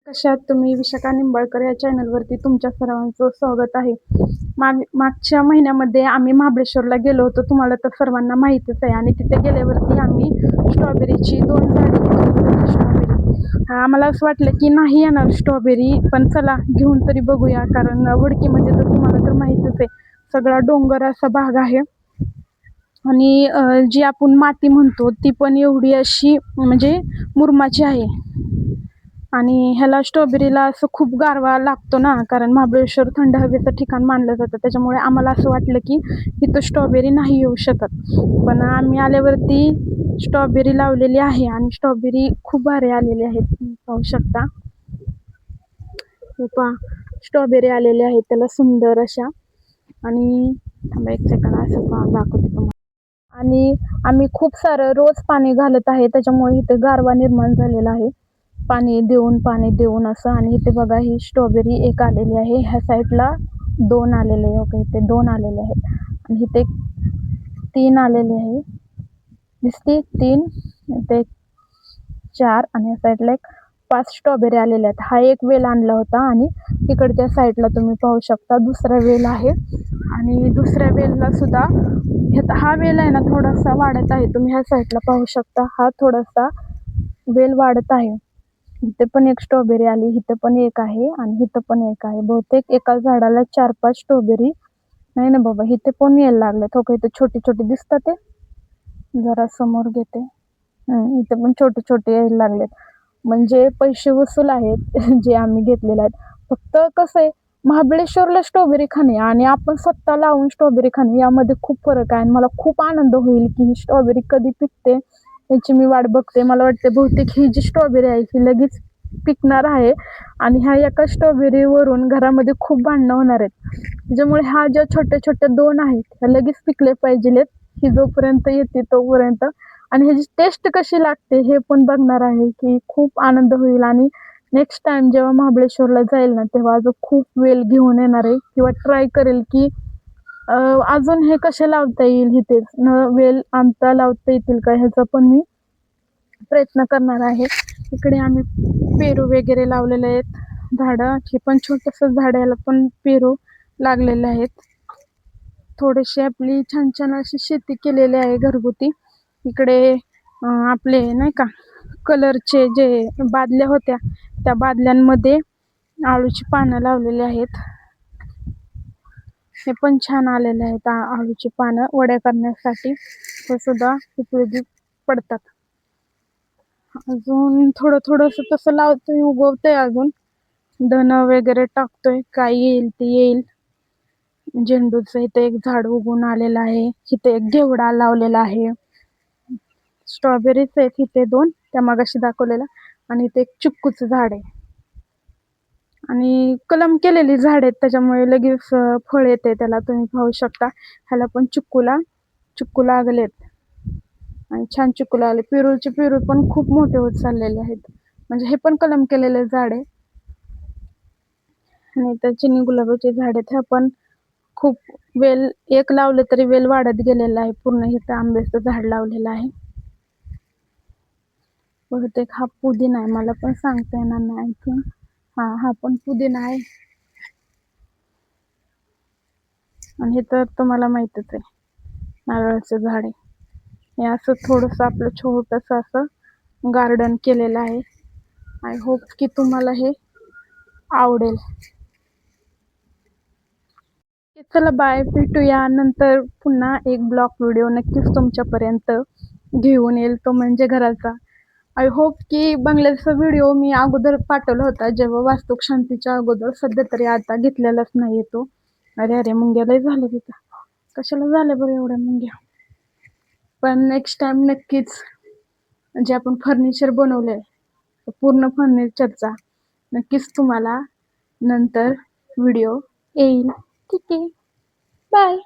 कशा आहात तुम्ही? विशाखा निंबाळकर या चॅनलवरती तुमच्या सर्वांचं स्वागत आहे. मागच्या महिन्यामध्ये आम्ही महाबळेश्वरला गेलो होतो. तुम्हाला तर सर्वांना माहितीच आहे. आणि तिथे गेल्यावरती आम्ही स्ट्रॉबेरीची 2 झाडे घेतली होती. आम्हाला असं वाटलं की नाही येणार स्ट्रॉबेरी, पण चला घेऊन तरी बघूया. कारण वडकीमध्ये तर तुम्हाला तर माहितीच आहे, सगळा डोंगर असा भाग आहे. आणि जी आपण माती म्हणतो ती पण एवढी अशी म्हणजे मुरमाची आहे. आणि ह्याला स्ट्रॉबेरीला असं खूप गारवा लागतो ना, कारण महाबळेश्वर थंड हवेचं ठिकाण मानलं जातं. त्याच्यामुळे आम्हाला असं वाटलं की इथं स्ट्रॉबेरी नाही येऊ शकत. पण आम्ही आल्यावरती स्ट्रॉबेरी लावलेली आहे आणि स्ट्रॉबेरी खूप भारी आलेली आहेत. पाहू शकता, हे पहा स्ट्रॉबेरी आलेले आहेत त्याला सुंदर अशा. आणि थांबा एक सेकंड, असं दाखवते तुम्हाला. आणि आम्ही खूप सारं रोज पाणी घालत आहे, त्याच्यामुळे इथे गारवा निर्माण झालेला आहे. पाणी देऊन असं. आणि इथे बघा ही स्ट्रॉबेरी एक आलेली आहे, ह्या साईडला 2 आलेले आहे. ओके, इथे 2 आलेले आहेत आणि इथे 3 आलेले आहे. दिसते 3, इथे 4 आणि या साईडला एक 5 स्ट्रॉबेरी आलेल्या आहेत. हा एक वेल आणला होता आणि तिकडच्या साईडला तुम्ही पाहू शकता दुसरा वेल आहे. आणि दुसऱ्या वेलला सुद्धा हा वेल आहे ना थोडासा वाढत आहे. तुम्ही ह्या साईडला पाहू शकता, हा थोडासा वेल वाढत आहे. इथे पण एक स्ट्रॉबेरी आली, इथं पण एक आहे आणि इथं पण एक आहे. बहुतेक एका झाडाला 4-5 स्ट्रॉबेरी. नाही ना बाबा, इथे पण यायला लागलेत. हो का, इथे छोटे छोटे दिसतात. ते जरा समोर घेते. इथे पण छोटे छोटे यायला लागलेत. म्हणजे पैसे वसूल आहेत जे आम्ही घेतलेले आहेत. फक्त कसं आहे, महाबळेश्वरला स्ट्रॉबेरी खाणे आणि आपण स्वतः लावून स्ट्रॉबेरी खाणे यामध्ये खूप फरक आहे. आणि मला खूप आनंद होईल की ही स्ट्रॉबेरी कधी पिकते याची मी वाट बघते. मला वाटते बहुतेक ही जी स्ट्रॉबेरी आहे ही लगेच पिकणार आहे आणि ह्या एका स्ट्रॉबेरीवरून घरामध्ये खूप भांडणं होणार आहेत. त्याच्यामुळे ह्या ज्या छोट्या छोट्या 2 आहेत ह्या लगेच पिकले पाहिजेत, ही जोपर्यंत येते तोपर्यंत. आणि ह्याची टेस्ट कशी लागते हे पण बघणार आहे, की खूप आनंद होईल. आणि नेक्स्ट टाइम जेव्हा महाबळेश्वरला जाईल ना, तेव्हा अजून खूप वेल घेऊन येणार आहे किंवा ट्राय करेल की अजून हे कसे लावता येईल, इथेच वेल आमचा लावता येतील का ह्याचा पण मी प्रयत्न करणार आहे. इकडे आम्ही पेरू वगैरे लावलेले आहेत झाडं. हे पण छोटंसं झाड, याला पण पेरू लागलेले आहेत. थोडेसे आपली छान छान अशी शेती केलेली आहे घरगुती. इकडे आपले नाही का कलरचे जे बादल्या होत्या त्या बादल्यांमध्ये आळूची पानं लावलेली आहेत. हे पण छान आलेले आहेत आळूची पानं वड्या करण्यासाठी, ते सुद्धा उपयोगी पडतात. अजून थोडं थोडंसं तसं लावतोय, उगवतंय अजून. धन वगैरे टाकतोय, काय येईल ते येईल. झेंडूचं इथे एक झाड उगून आलेलं आहे. इथे एक घेवडा लावलेला आहे. स्ट्रॉबेरीच आहेत इथे 2, त्या मगाशी दाखवलेला. आणि इथे एक चिक्कूचं झाड आहे. आणि कलम केलेली झाड आहेत, त्याच्यामुळे लगेच फळ येते त्याला. तुम्ही पाहू शकता, ह्याला पण चिक्कू लागलेत आणि छान चिक्कू लागले. पेरू पण खूप मोठे होत चाललेले आहेत. म्हणजे हे पण कलम केलेले झाड आहे. आणि इथं चिनी गुलाबाचे झाड आहेत. ह्या पण खूप वेल, एक लावलं तरी वेल वाढत गेलेला आहे. पूर्ण इथं आंब्याचं झाड लावलेलं आहे. बहुतेक हा पुदिना आहे, मला पण सांगता येणार नाही. आणखी हा पण पुदिना आहे. आणि हे तर तुम्हाला माहितच आहे, नारळाचं झाड आहे. हे असं थोडंसं आपलं छोटंसं असं गार्डन केलेलं आहे. आय होप की तुम्हाला हे आवडेल. चला बाय, भेटूया नंतर पुन्हा एक ब्लॉग व्हिडिओ नक्कीच तुमच्यापर्यंत घेऊन येईल, तो म्हणजे घराचा. आय होप की बंगल्याचा व्हिडिओ मी अगोदर पाठवला होता जेव्हा वास्तुक शांतीच्या अगोदर. सध्या तरी आता घेतलेलाच नाही तो. अरे मुंग्या लय झालं तिथं, कशाला झालं बरं एवढ्या मुंग्या. पण नेक्स्ट टाइम नक्कीच जे आपण फर्निचर बनवलंय पूर्ण फर्निचरचा नक्कीच तुम्हाला नंतर व्हिडिओ येईल. ठीक आहे, बाय.